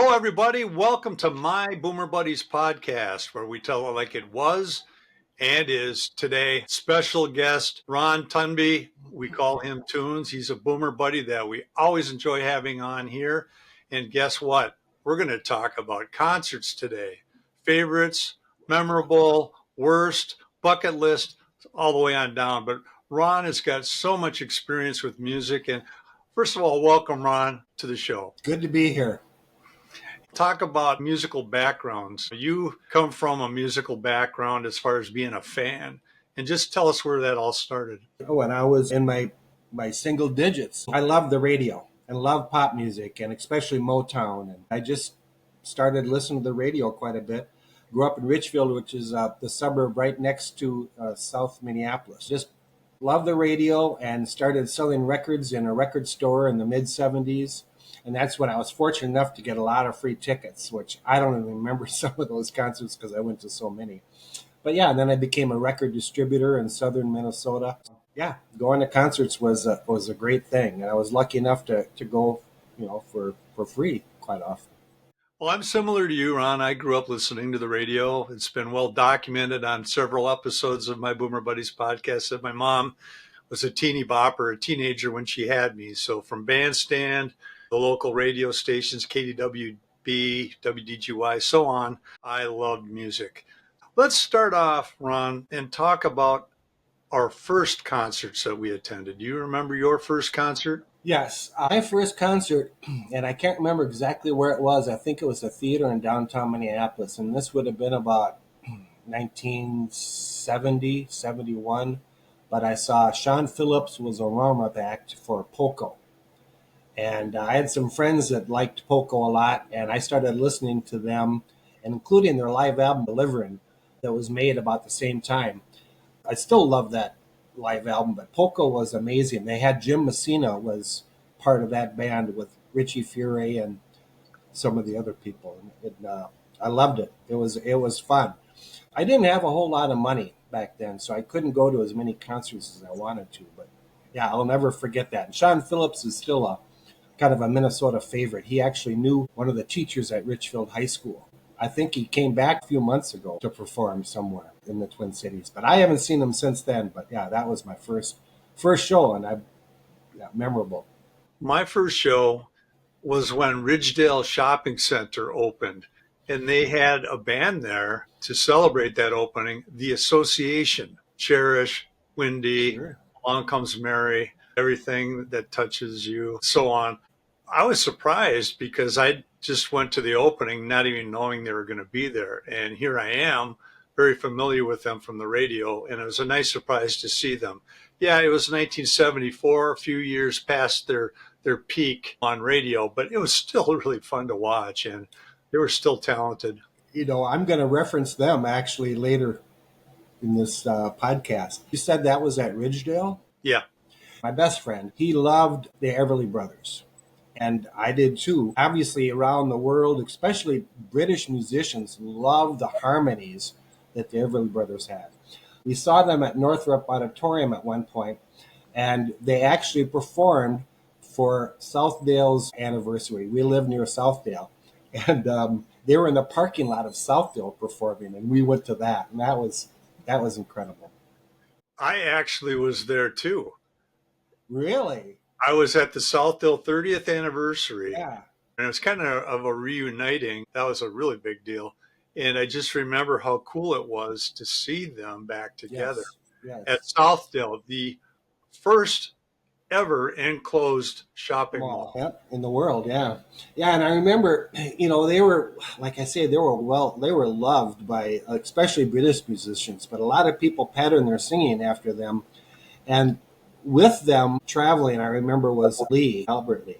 Hello, everybody. Welcome to my Boomer Buddies podcast, where we tell it like it was and is today. Special guest, Ron Tunby. We call him Tunes. He's a Boomer Buddy that we always enjoy having on here. And guess what? We're going to talk about concerts today. Favorites, memorable, worst, bucket list, all the way on down. But Ron has got so much experience with music. And first of all, welcome, Ron, to the show. Good to be here. Talk about musical backgrounds. You come from a musical background as far as being a fan, and just tell us where that all started. When I was in my single digits, I loved the radio and loved pop music, and especially Motown. And I just started listening to the radio quite a bit. Grew up in Richfield, which is the suburb right next to South Minneapolis. Just loved the radio and started selling records in a record store in the mid-'70s. And that's when I was fortunate enough to get a lot of free tickets, which I don't even remember some of those concerts because I went to so many. But yeah, and then I became a record distributor in southern Minnesota. Yeah, going to concerts was a great thing. And I was lucky enough to go, for free quite often. Well, I'm similar to you, Ron. I grew up listening to the radio. It's been well documented on several episodes of my Boomer Buddies podcast that my mom was a teeny bopper, a teenager when she had me. So from Bandstand, the local radio stations, KDWB, WDGY, so on, I loved music. Let's start off, Ron, and talk about our first concerts that we attended. Do you remember your first concert? Yes, my first concert, and I can't remember exactly where it was. I think it was a theater in downtown Minneapolis, and this would have been about 1970, 71. But I saw Sean Phillips was a warm-up act for Poco. And I had some friends that liked Poco a lot, and I started listening to them, including their live album, Delivering, that was made about the same time. I still love that live album, but Poco was amazing. They had Jim Messina was part of that band with Richie Furay and some of the other people. I loved it. It was fun. I didn't have a whole lot of money back then, so I couldn't go to as many concerts as I wanted to. But yeah, I'll never forget that. And Sean Phillips is still a kind of a Minnesota favorite. He actually knew one of the teachers at Richfield High School. I think he came back a few months ago to perform somewhere in the Twin Cities, but I haven't seen him since then. But yeah, that was my first show, and memorable. My first show was when Ridgedale Shopping Center opened, and they had a band there to celebrate that opening, The Association, Cherish, Windy, Sure. Along Comes Mary, Everything That Touches You, so on. I was surprised because I just went to the opening not even knowing they were going to be there. And here I am, very familiar with them from the radio, and it was a nice surprise to see them. Yeah, it was 1974, a few years past their peak on radio, but it was still really fun to watch, and they were still talented. I'm going to reference them actually later in this podcast. You said that was at Ridgedale? Yeah. My best friend, he loved the Everly Brothers. And I did too. Obviously, around the world, especially British musicians, love the harmonies that the Everly Brothers had. We saw them at Northrop Auditorium at one point, and they actually performed for Southdale's anniversary. We live near Southdale, and they were in the parking lot of Southdale performing, and we went to that, and that was incredible. I actually was there too. Really? I was at the Southdale 30th anniversary. Yeah. And it was kind of a reuniting. That was a really big deal. And I just remember how cool it was to see them back together Yes. at Southdale, the first ever enclosed shopping mall. Yep, in the world, yeah. Yeah, and I remember, they were, like I say, they were loved by especially British musicians, but a lot of people patterned their singing after them. And with them traveling, I remember, was Albert Lee.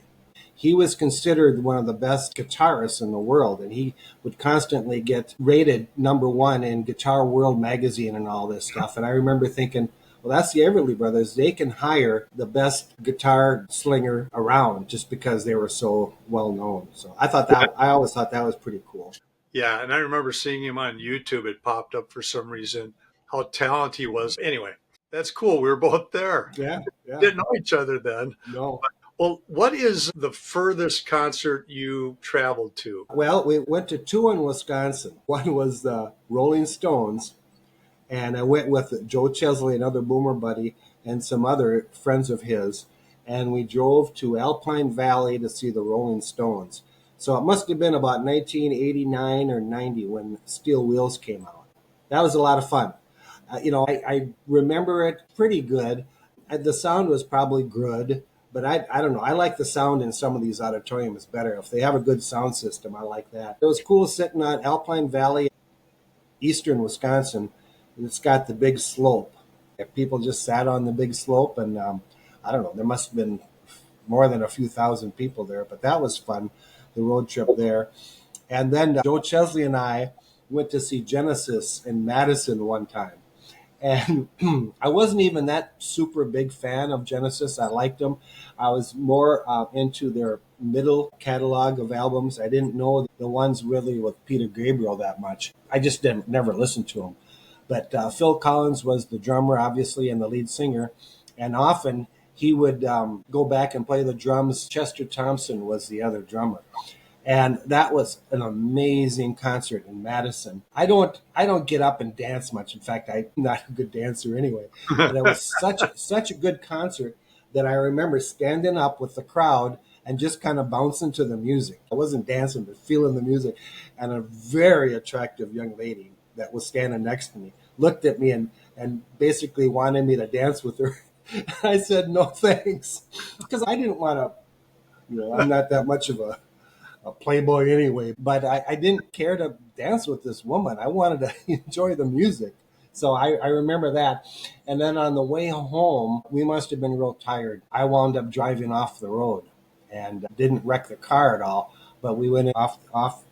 He was considered one of the best guitarists in the world, and he would constantly get rated #1 in Guitar World magazine and all this stuff. And I remember thinking, well, that's the Everly Brothers. They can hire the best guitar slinger around just because they were so well known. So I always thought that was pretty cool. Yeah, and I remember seeing him on YouTube. It popped up for some reason, how talented he was. Anyway, that's cool. We were both there. Yeah. Didn't know each other then. No. Well, what is the furthest concert you traveled to? Well, we went to two in Wisconsin. One was the Rolling Stones, and I went with Joe Chesley, another boomer buddy, and some other friends of his, and we drove to Alpine Valley to see the Rolling Stones. So it must have been about 1989 or 90 when Steel Wheels came out. That was a lot of fun. I remember it pretty good. The sound was probably good, but I don't know. I like the sound in some of these auditoriums better. If they have a good sound system, I like that. It was cool sitting on Alpine Valley, eastern Wisconsin. It's got the big slope. People just sat on the big slope, and I don't know. There must have been more than a few thousand people there, but that was fun. The road trip there, and then Joe Chesley and I went to see Genesis in Madison one time. And I wasn't even that super big fan of Genesis. I liked them. I was more into their middle catalog of albums. I didn't know the ones really with Peter Gabriel that much. I just didn't never listen to them. But Phil Collins was the drummer, obviously, and the lead singer. And often he would go back and play the drums. Chester Thompson was the other drummer. And that was an amazing concert in Madison. I don't get up and dance much. In fact, I'm not a good dancer anyway. But it was such a good concert that I remember standing up with the crowd and just kind of bouncing to the music. I wasn't dancing, but feeling the music. And a very attractive young lady that was standing next to me looked at me and basically wanted me to dance with her. I said, no, thanks. Because I didn't want to, I'm not that much of a playboy anyway, but I didn't care to dance with this woman. I wanted to enjoy the music. So I remember that. And then on the way home, we must have been real tired. I wound up driving off the road and didn't wreck the car at all, but we went off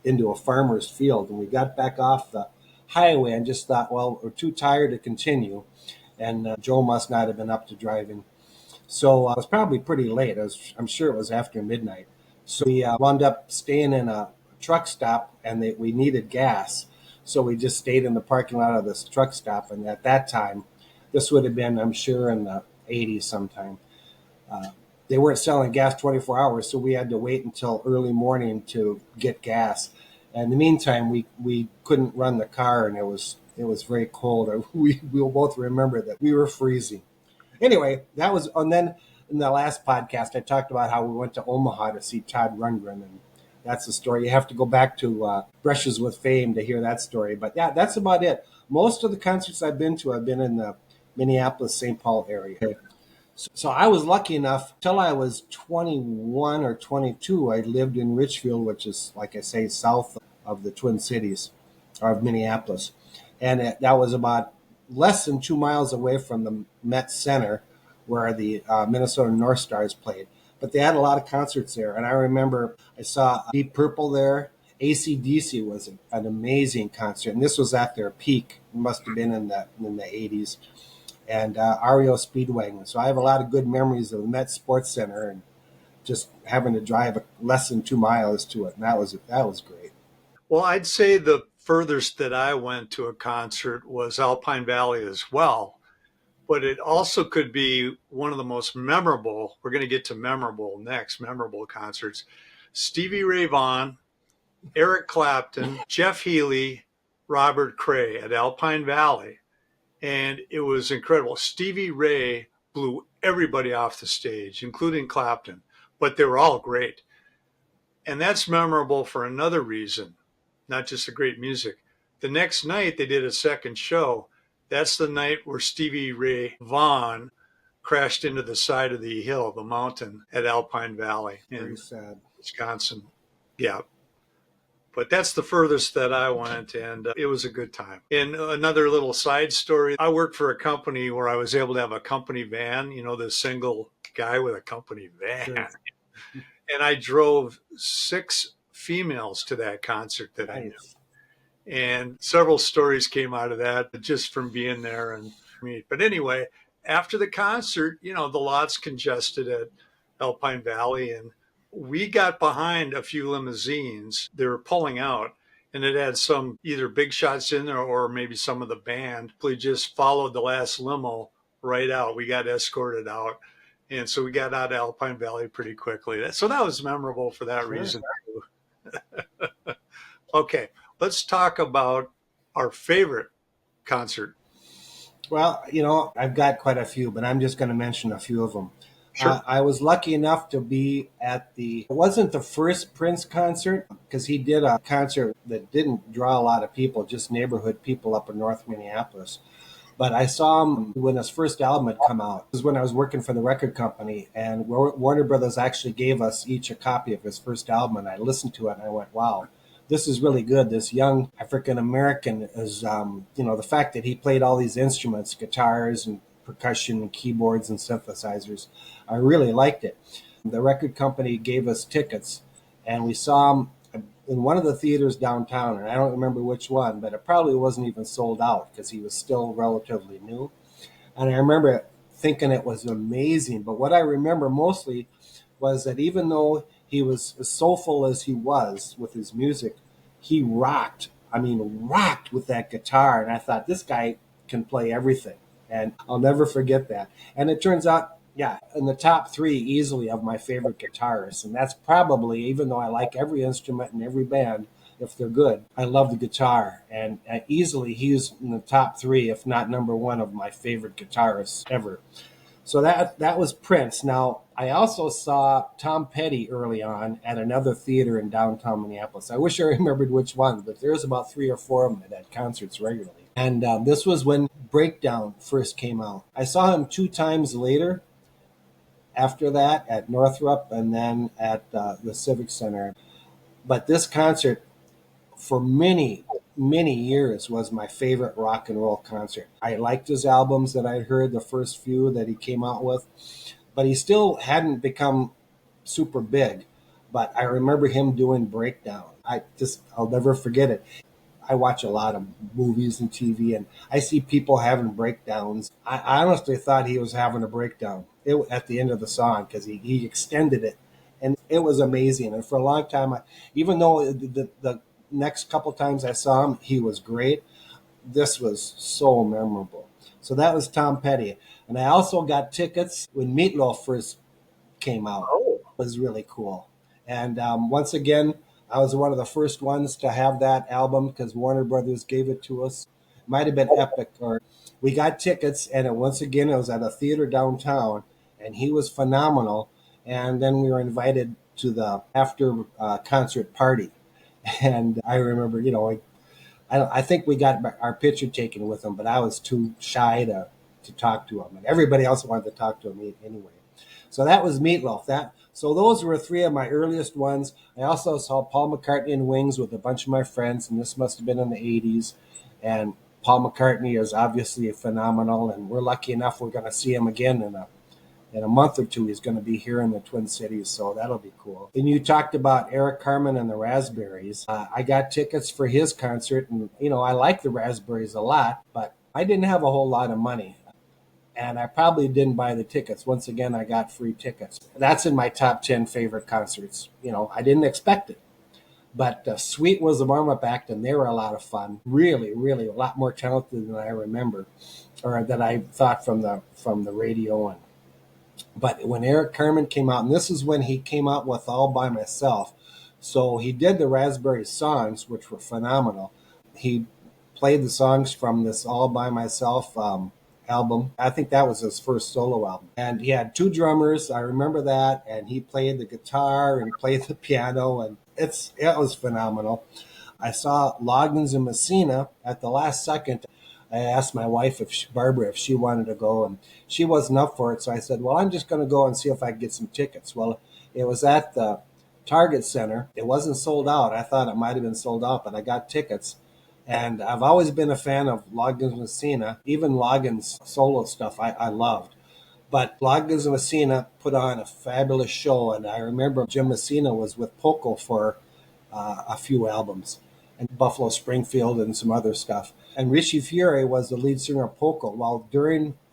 into a farmer's field, and we got back off the highway and just thought, well, we're too tired to continue. And Joe must not have been up to driving. So it was probably pretty late. I'm sure it was after midnight. So we wound up staying in a truck stop, and we needed gas. So we just stayed in the parking lot of this truck stop. And at that time, this would have been, I'm sure, in the 80s sometime. They weren't selling gas 24 hours, so we had to wait until early morning to get gas. And in the meantime, we couldn't run the car, and it was very cold. We'll both remember that we were freezing. Anyway, that was, and then in the last podcast, I talked about how we went to Omaha to see Todd Rundgren, and that's the story. You have to go back to Brushes with Fame to hear that story. But yeah, that's about it. Most of the concerts I've been to, I've been in the Minneapolis, St. Paul area. So I was lucky enough, till I was 21 or 22, I lived in Richfield, which is, like I say, south of the Twin Cities, or of Minneapolis. And that was about less than 2 miles away from the Met Center, where the Minnesota North Stars played. But they had a lot of concerts there. And I remember I saw Deep Purple there. AC/DC was an amazing concert. And this was at their peak. It must have been in the 80s. And REO Speedwagon. So I have a lot of good memories of the Met Sports Center and just having to drive less than 2 miles to it. And that was great. Well, I'd say the furthest that I went to a concert was Alpine Valley as well, but it also could be one of the most memorable. We're going to get to memorable next, memorable concerts. Stevie Ray Vaughan, Eric Clapton, Jeff Healey, Robert Cray at Alpine Valley. And it was incredible. Stevie Ray blew everybody off the stage, including Clapton, but they were all great. And that's memorable for another reason, not just the great music. The next night, they did a second show. That's the night where Stevie Ray Vaughan crashed into the side of the hill, the mountain at Alpine Valley Very in sad. Wisconsin. Yeah. But that's the furthest that I went, and it was a good time. And another little side story, I worked for a company where I was able to have a company van, the single guy with a company van. Sure. And I drove 6 females to that concert that I knew. Nice. And several stories came out of that just from being there and meet. But anyway, after the concert, the lots congested at Alpine Valley, and we got behind a few limousines. They were pulling out, and it had some either big shots in there or maybe some of the band. We just followed the last limo right out. We got escorted out, And so we got out of Alpine Valley pretty quickly. So that was memorable for that Sure. reason. Okay, let's talk about our favorite concert. Well, I've got quite a few, but I'm just going to mention a few of them. Sure. I was lucky enough to be it wasn't the first Prince concert because he did a concert that didn't draw a lot of people, just neighborhood people up in North Minneapolis. But I saw him when his first album had come out. This was when I was working for the record company, and Warner Brothers actually gave us each a copy of his first album, and I listened to it, and I went, "Wow, this is really good." This young African American is, the fact that he played all these instruments, guitars and percussion and keyboards and synthesizers. I really liked it. The record company gave us tickets, and we saw him in one of the theaters downtown, and I don't remember which one, but it probably wasn't even sold out because he was still relatively new. And I remember thinking it was amazing. But what I remember mostly was that even though he was as soulful as he was with his music, he rocked. I mean, rocked with that guitar. And I thought, this guy can play everything. And I'll never forget that. And it turns out, yeah, in the top three easily of my favorite guitarists. And that's probably, even though I like every instrument and every band, if they're good, I love the guitar. And easily he's in the top three, if not number one, of my favorite guitarists ever. So that was Prince. Now, I also saw Tom Petty early on at another theater in downtown Minneapolis. I wish I remembered which one, but there's about three or four of them that had concerts regularly. And this was when Breakdown first came out. I saw him two times later after that at Northrop and then at the Civic Center. But this concert, for many years, was my favorite rock and roll concert. I liked his albums that I'd heard, the first few that he came out with, but he still hadn't become super big. But I remember him doing Breakdown. I'll never forget it. I watch a lot of movies and TV, and I see people having breakdowns. I honestly thought he was having a breakdown at the end of the song because he extended it, and it was amazing. And for a long time, even though the next couple times I saw him, he was great, this was so memorable. So that was Tom Petty. And I also got tickets when Meatloaf first came out. Oh, It was really cool. And once again, I was one of the first ones to have that album because Warner Brothers gave it to us. Might have been Epic, or we got tickets, and once again, it was at a theater downtown, and he was phenomenal. And then we were invited to the after concert party. And I remember, I think we got our picture taken with him, but I was too shy to talk to him, and everybody else wanted to talk to him anyway. So that was Meatloaf. So those were three of my earliest ones. I also saw Paul McCartney in Wings with a bunch of my friends, and this must have been in the '80s. And Paul McCartney is obviously phenomenal, and we're lucky enough we're going to see him again in a month or two. He's going to be here in the Twin Cities, so that'll be cool. And you talked about Eric Carmen and the Raspberries. I got tickets for his concert, and I like the Raspberries a lot, but I didn't have a whole lot of money, and I probably didn't buy the tickets. Once again, I got free tickets. That's in my top 10 favorite concerts. I didn't expect it. But Sweet was the warm-up act, and they were a lot of fun. Really, really, a lot more talented than I remember, or that I thought from the radio. But when Eric Carmen came out, and this is when he came out with All By Myself, so he did the Raspberry songs, which were phenomenal. He played the songs from this All By Myself album. I think that was his first solo album. And he had two drummers, I remember that, and he played the guitar and played the piano, and it was phenomenal. I saw Loggins and Messina at the last second. I asked my wife, Barbara, if she wanted to go, and she wasn't up for it. So I said, well, I'm just going to go and see if I can get some tickets. Well, it was at the Target Center. It wasn't sold out. I thought it might have been sold out, but I got tickets. And I've always been a fan of Loggins and Messina. Even Loggins' solo stuff I loved. But Loggins and Messina put on a fabulous show, and I remember Jim Messina was with Poco for a few albums, and Buffalo Springfield and some other stuff. And Richie Fury was the lead singer of Poco. While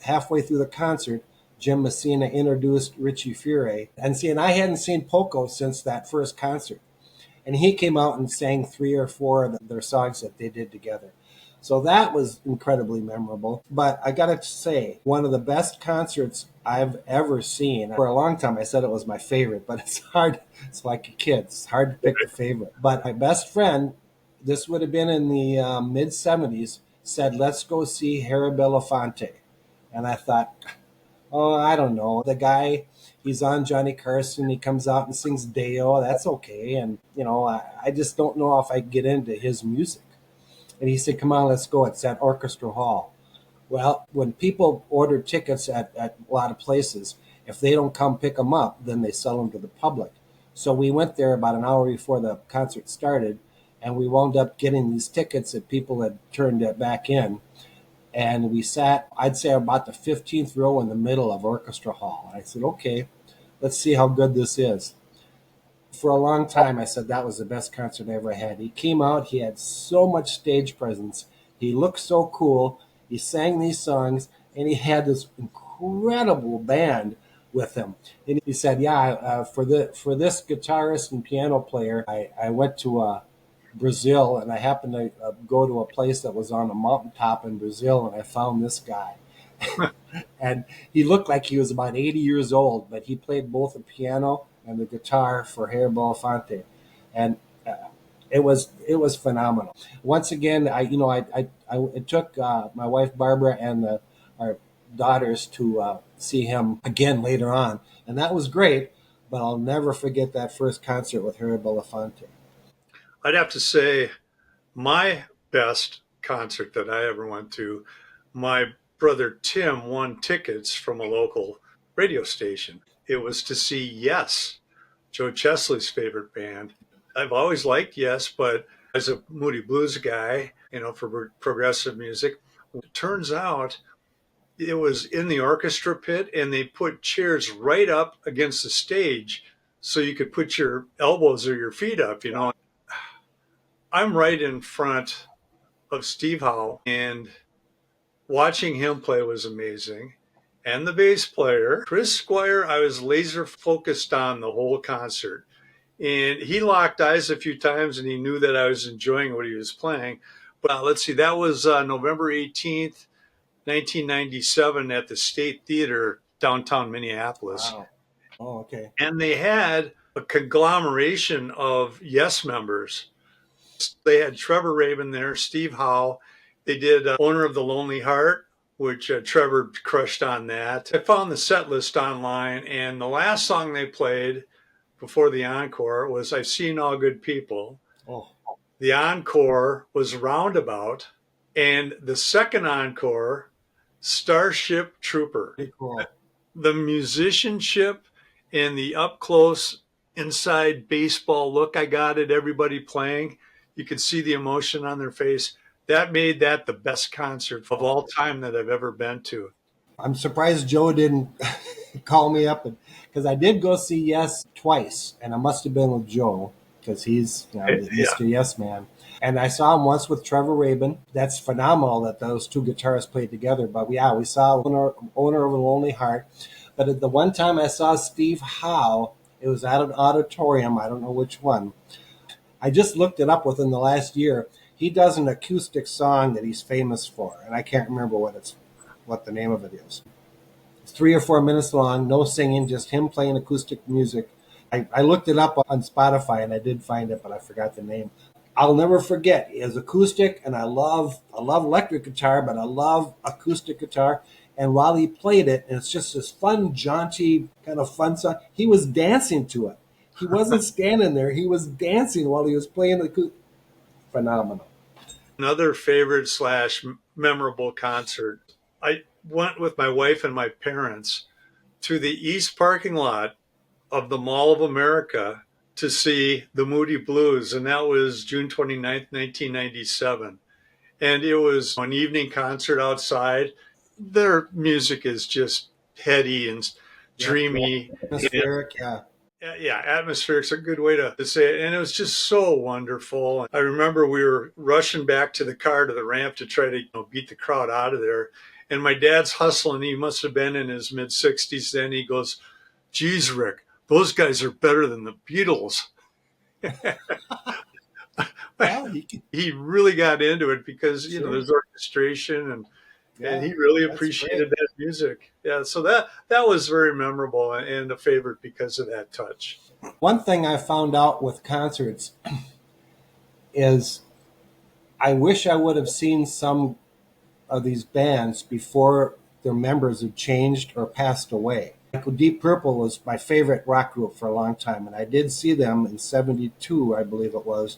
halfway through the concert, Jim Messina introduced Richie Fury. And I hadn't seen Poco since that first concert. And he came out and sang three or four of their songs that they did together. So that was incredibly memorable. But I got to say, one of the best concerts I've ever seen. For a long time, I said it was my favorite, but it's hard. It's like a kid. It's hard to pick the favorite. But my best friend, this would have been in the mid-'70s, said, let's go see Harry Belafonte. And I thought, oh, I don't know. The guy, he's on Johnny Carson. He comes out and sings Deo. That's okay. And, I just don't know if I can get into his music. And he said, come on, let's go. It's at Orchestra Hall. Well, when people order tickets at a lot of places, if they don't come pick them up, then they sell them to the public. So we went there about an hour before the concert started, and we wound up getting these tickets that people had turned it back in. And we sat, I'd say, about the 15th row in the middle of Orchestra Hall. And I said, okay, let's see how good this is. For a long time, I said that was the best concert I ever had. He came out, he had so much stage presence. He looked so cool. He sang these songs, and he had this incredible band with him. And he said, yeah, for this guitarist and piano player, I went to Brazil, and I happened to go to a place that was on a mountaintop in Brazil, and I found this guy. And he looked like he was about 80 years old, but he played both the piano and the guitar for Harry Belafonte, and it was phenomenal. Once again, it took my wife Barbara and our daughters to see him again later on, and that was great. But I'll never forget that first concert with Harry Belafonte. I'd have to say my best concert that I ever went to, my brother Tim won tickets from a local radio station. It was to see Yes, Joe Chesley's favorite band. I've always liked Yes, but as a Moody Blues guy, for progressive music, it turns out it was in the orchestra pit and they put chairs right up against the stage so you could put your elbows or your feet up. I'm right in front of Steve Howe, and watching him play was amazing. And the bass player, Chris Squire, I was laser focused on the whole concert. And he locked eyes a few times and he knew that I was enjoying what he was playing. But let's see, that was November 18th, 1997 at the State Theater, downtown Minneapolis. Wow. Oh, okay. And they had a conglomeration of Yes members. They had Trevor Rabin there, Steve Howe. They did Owner of the Lonely Heart, which Trevor crushed on that. I found the set list online, and the last song they played before the encore was I've Seen All Good People. Oh, The encore was Roundabout, and the second encore, Starship Trooper. pretty cool. The musicianship and the up close inside baseball look I got at everybody playing, you could see the emotion on their face. That made that the best concert of all time that I've ever been to. I'm surprised Joe didn't call me up, because I did go see Yes twice, and I must have been with Joe because he's Yeah. Mr. Yes Man. And I saw him once with Trevor Rabin. That's phenomenal that those two guitarists played together. But yeah, we saw Owner of a Lonely Heart. But at the one time I saw Steve Howe, it was at an auditorium. I don't know which one. I just looked it up within the last year. He does an acoustic song that he's famous for, and I can't remember what the name of it is. It's 3 or 4 minutes long, no singing, just him playing acoustic music. I looked it up on Spotify and I did find it, but I forgot the name. I'll never forget. It's acoustic, and I love electric guitar, but I love acoustic guitar. And while he played it, and it's just this fun, jaunty kind of fun song, he was dancing to it. He wasn't standing there; he was dancing while he was playing the acoustic. Phenomenal. Another favorite slash memorable concert. I went with my wife and my parents to the east parking lot of the Mall of America to see the Moody Blues, and that was June 29th, 1997. And it was an evening concert outside. Their music is just heady and Yep. dreamy. Atmospheric, yeah. Yeah, atmospheric's a good way to say it. And it was just so wonderful. I remember we were rushing back to the car to the ramp to try to beat the crowd out of there. And my dad's hustling. He must have been in his mid-60s then. He goes, geez, Rick, those guys are better than the Beatles. Well, he could, He really got into it because sure. there's orchestration and Yeah, he really that's appreciated great. that music. Yeah, so that was very memorable and a favorite because of that touch. One thing I found out with concerts is I wish I would have seen some of these bands before their members had changed or passed away. Like Deep Purple was my favorite rock group for a long time, and I did see them in '72, I believe it was,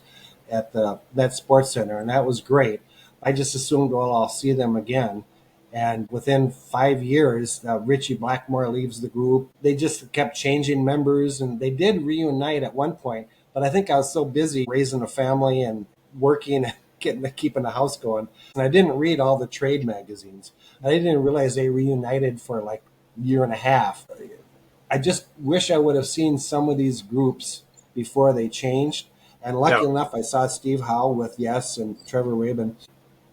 at the Met Sports Center, and that was great. I just assumed, well, I'll see them again. And within 5 years, Richie Blackmore leaves the group. They just kept changing members, and they did reunite at one point. But I think I was so busy raising a family and working, keeping the house going, and I didn't read all the trade magazines. I didn't realize they reunited for like a year and a half. I just wish I would have seen some of these groups before they changed. And Yeah. lucky enough, I saw Steve Howe with Yes and Trevor Rabin.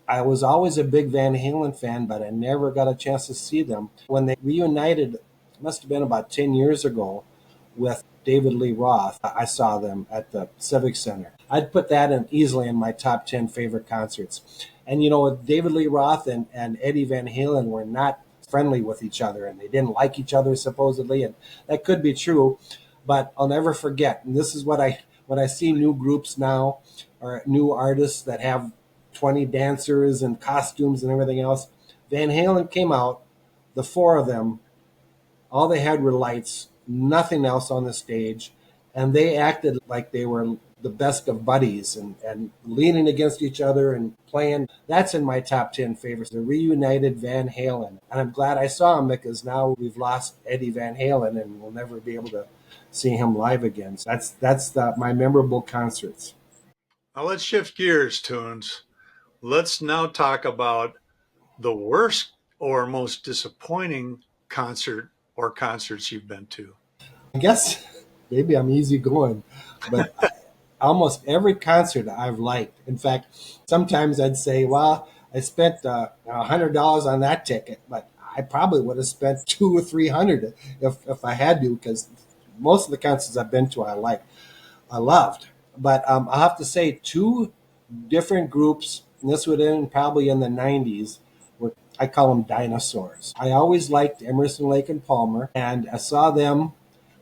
I was always a big Van Halen fan, but I never got a chance to see them. When they reunited, it must have been about 10 years ago with David Lee Roth, I saw them at the Civic Center. I'd put that in easily in my top 10 favorite concerts. And David Lee Roth and Eddie Van Halen were not friendly with each other and they didn't like each other supposedly. And that could be true, but I'll never forget. And this is when I see new groups now or new artists that have 20 dancers and costumes and everything else. Van Halen came out, the four of them, all they had were lights, nothing else on the stage, and they acted like they were the best of buddies and leaning against each other and playing. That's in my top 10 favorites, the reunited Van Halen. And I'm glad I saw him because now we've lost Eddie Van Halen and we'll never be able to see him live again. So that's my memorable concerts. Now let's shift gears, Tunes. Let's now talk about the worst or most disappointing concert or concerts you've been to. I guess maybe I'm easy going, but almost every concert I've liked. In fact, sometimes I'd say, well, I spent $100 on that ticket, but I probably would have spent 2 or 300 if I had to, because most of the concerts I've been to I loved. But I'll have to say two different groups, and this would end probably in the '90s. Were I call them dinosaurs. I always liked Emerson, Lake and Palmer, and I saw them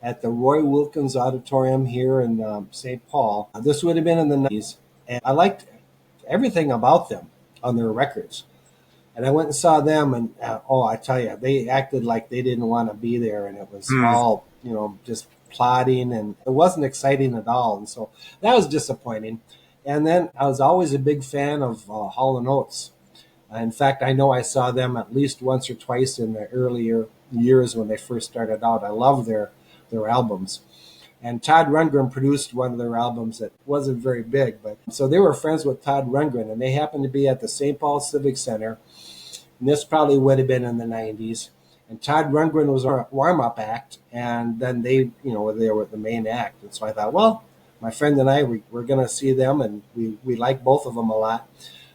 at the Roy Wilkins Auditorium here in St. Paul. This would have been in the '90s, and I liked everything about them on their records. And I went and saw them, and oh, I tell you, they acted like they didn't want to be there, and it was Hmm. all just plotting, and it wasn't exciting at all. And so that was disappointing. And then I was always a big fan of Hall and Oates. In fact, I know I saw them at least once or twice in the earlier years when they first started out. I love their albums. And Todd Rundgren produced one of their albums that wasn't very big, but so they were friends with Todd Rundgren, and they happened to be at the St. Paul Civic Center. And this probably would have been in the '90s. And Todd Rundgren was our warm-up act, and then they were the main act. And so I thought, well, my friend and I, we're going to see them, and we like both of them a lot.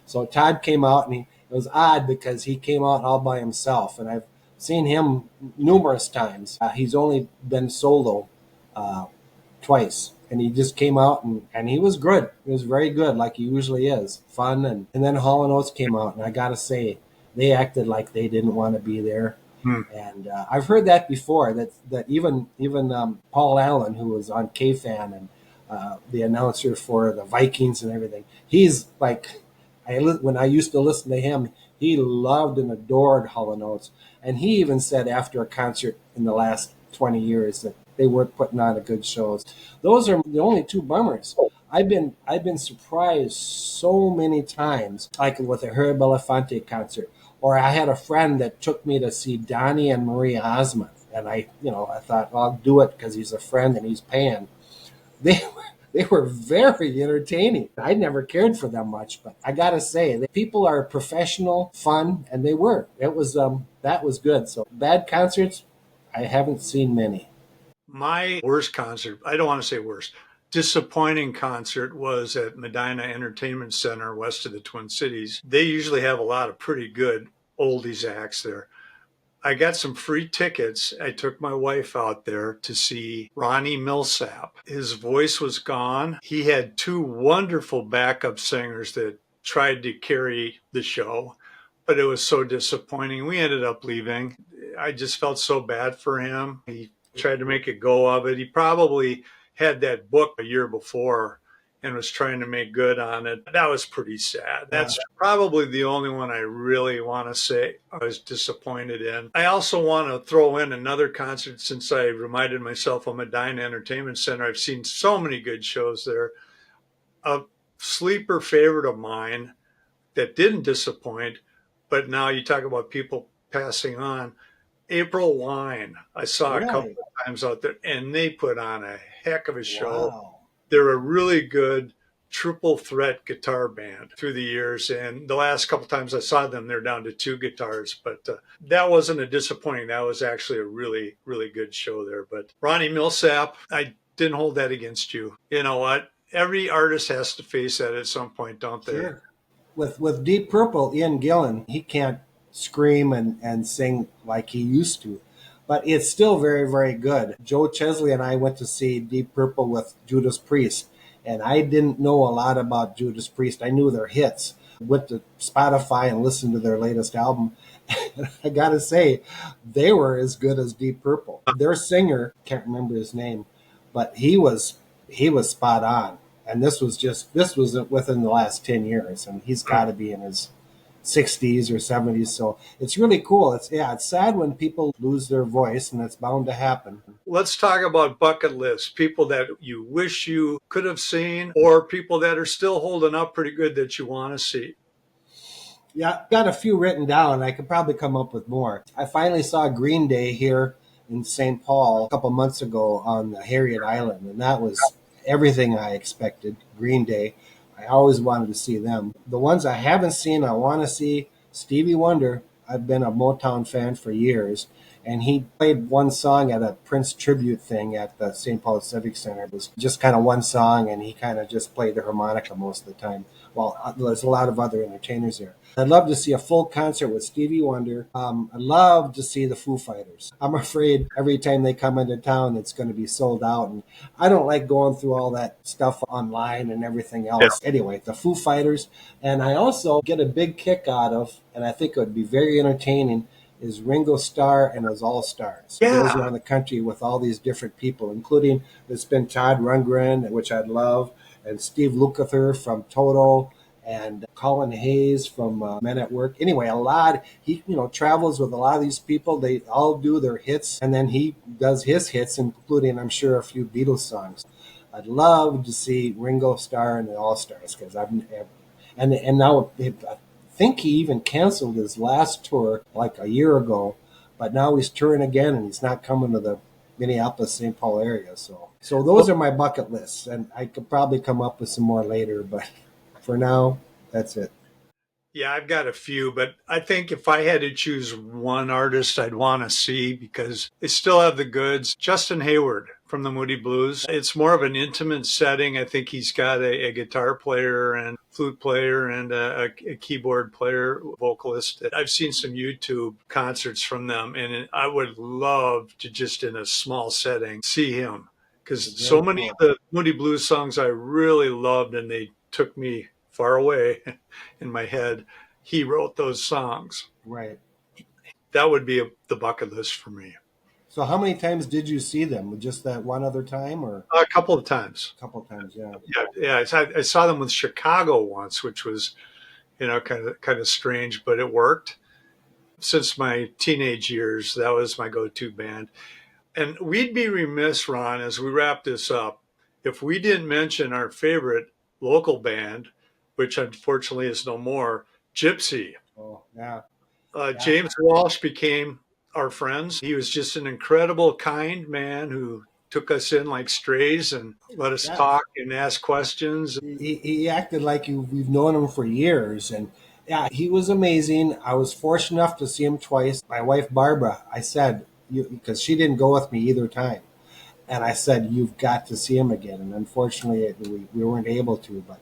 So Todd came out, and it was odd because he came out all by himself, and I've seen him numerous times. He's only been solo uh, twice, and he just came out and he was good. He was very good, like he usually is, fun. And then Hall and Oates came out, and I gotta say, they acted like they didn't want to be there. Hmm. And I've heard that before. That even Paul Allen, who was on KFan and the announcer for the Vikings and everything, he's like, when I used to listen to him, he loved and adored Hall and Oates, and he even said after a concert in the last 20 years that they weren't putting on a good shows. Those are the only two bummers. I've been surprised so many times, like with a Harry Belafonte concert, or I had a friend that took me to see Donnie and Marie Osmond, and I thought, well, I'll do it because he's a friend and he's paying. They were very entertaining. I never cared for them much, but I gotta say, the people are professional, fun, and they were. It was that was good. So bad concerts, I haven't seen many. My worst concert, I don't want to say worst, disappointing concert was at Medina Entertainment Center west of the Twin Cities. They usually have a lot of pretty good oldies acts there. I got some free tickets. I took my wife out there to see Ronnie Millsap. His voice was gone. He had two wonderful backup singers that tried to carry the show, but it was so disappointing. We ended up leaving. I just felt so bad for him. He tried to make a go of it. He probably had that book a year before and was trying to make good on it. That was pretty sad. Yeah. That's probably the only one I really want to say I was disappointed in. I also want to throw in another concert since I reminded myself of Medina Entertainment Center. I've seen so many good shows there. A sleeper favorite of mine that didn't disappoint, but now you talk about people passing on. April Wine, I saw a couple Really? of times out there, and they put on a heck of a show. Wow. They're a really good triple threat guitar band through the years. And the last couple times I saw them, they're down to two guitars. But that wasn't a disappointing. That was actually a really, really good show there. But Ronnie Millsap, I didn't hold that against you. You know what? Every artist has to face that at some point, don't they? Sure. With Deep Purple, Ian Gillan, he can't scream and sing like he used to, but it's still very, very good. Joe Chesley and I went to see Deep Purple with Judas Priest, and I didn't know a lot about Judas Priest. I knew their hits. Went to Spotify and listened to their latest album. I gotta say, they were as good as Deep Purple. Their singer, can't remember his name, but he was spot on. And this was within the last 10 years, and he's got to be in his 60s or 70s. So it's really cool. It's sad when people lose their voice, and it's bound to happen. Let's talk about bucket lists, people that you wish you could have seen, or people that are still holding up pretty good that you want to see. Yeah, got a few written down. I could probably come up with more. I finally saw Green Day here in St. Paul a couple months ago on the Harriet Island, and that was everything I expected. Green Day. I always wanted to see them. The ones I haven't seen, I want to see Stevie Wonder. I've been a Motown fan for years, and he played one song at a Prince tribute thing at the St. Paul Civic Center. It was just kind of one song, and he kind of just played the harmonica most of the time. Well, there's a lot of other entertainers there. I'd love to see a full concert with Stevie Wonder. I'd love to see the Foo Fighters. I'm afraid every time they come into town, it's going to be sold out. And I don't like going through all that stuff online and everything else. Yeah. Anyway, the Foo Fighters. And I also get a big kick out of, and I think it would be very entertaining, is Ringo Starr and his All-Stars. Yeah. He goes around the country with all these different people, including there's been Todd Rundgren, which I'd love, and Steve Lukather from Toto, and Colin Hayes from Men at Work. Anyway, he travels with a lot of these people. They all do their hits, and then he does his hits, including, I'm sure, a few Beatles songs. I'd love to see Ringo Starr and the All-Stars, because and now I think he even canceled his last tour like a year ago, but now he's touring again, and he's not coming to the Minneapolis, St. Paul area. So those are my bucket lists, and I could probably come up with some more later, but for now, that's it. Yeah, I've got a few, but I think if I had to choose one artist I'd want to see because they still have the goods, Justin Hayward from the Moody Blues. It's more of an intimate setting. I think he's got a guitar player and flute player and a keyboard player, vocalist. I've seen some YouTube concerts from them, and I would love to just in a small setting see him because so many of the Moody Blues songs I really loved, and they took me far away in my head. He wrote those songs. Right. That would be the bucket list for me. So how many times did you see them? Just that one other time, or A couple of times. a couple of times? Yeah. Yeah. I saw them with Chicago once, which was, kind of strange, but it worked. Since my teenage years, that was my go-to band. And we'd be remiss, Ron, as we wrap this up, if we didn't mention our favorite local band, which unfortunately is no more, Gypsy. Oh, yeah. James Walsh became our friends. He was just an incredible, kind man who took us in like strays and let us talk and ask questions. He acted like we've known him for years, and yeah, he was amazing. I was fortunate enough to see him twice. My wife Barbara, I said, because she didn't go with me either time, and I said, you've got to see him again. And unfortunately, we weren't able to. But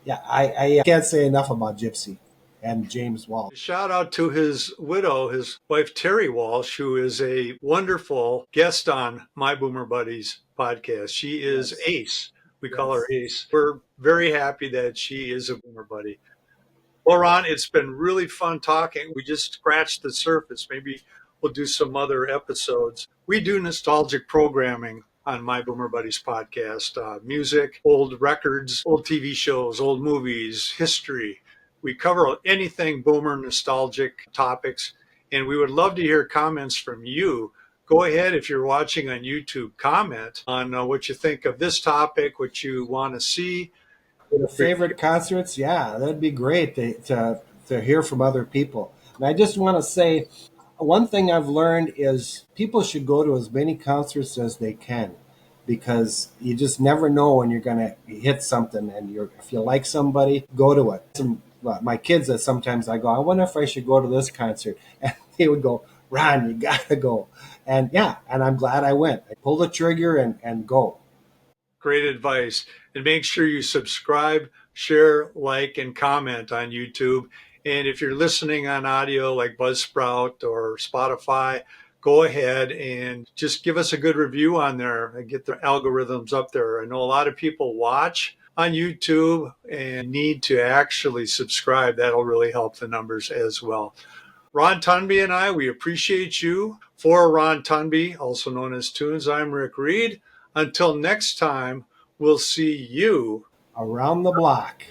yeah, I can't say enough about Gypsy. and James Walsh. Shout out to his widow, his wife Terry Walsh, who is a wonderful guest on My Boomer Buddies podcast. She is Yes. Ace. We call her Yes. Ace. We're very happy that she is a Boomer Buddy. Well, Ron, it's been really fun talking. We just scratched the surface. Maybe we'll do some other episodes. We do nostalgic programming on My Boomer Buddies podcast, music, old records, old TV shows, old movies, history. We cover anything boomer nostalgic topics, and we would love to hear comments from you. Go ahead, if you're watching on YouTube, comment on what you think of this topic, what you want to see. Favorite concerts? Yeah, that'd be great to hear from other people. And I just want to say one thing I've learned is people should go to as many concerts as they can because you just never know when you're going to hit something. And if you like somebody, go to it. My kids, that sometimes I go, I wonder if I should go to this concert. And they would go, Ron, you got to go. And yeah, and I'm glad I went. I pull the trigger and go. Great advice. And make sure you subscribe, share, like, and comment on YouTube. And if you're listening on audio like Buzzsprout or Spotify, go ahead and just give us a good review on there and get the algorithms up there. I know a lot of people watch on YouTube and need to actually subscribe. That'll really help the numbers as well. Ron Tunby and I, we appreciate you. For Ron Tunby, also known as Tunes, I'm Rick Reed. Until next time, we'll see you Around the block.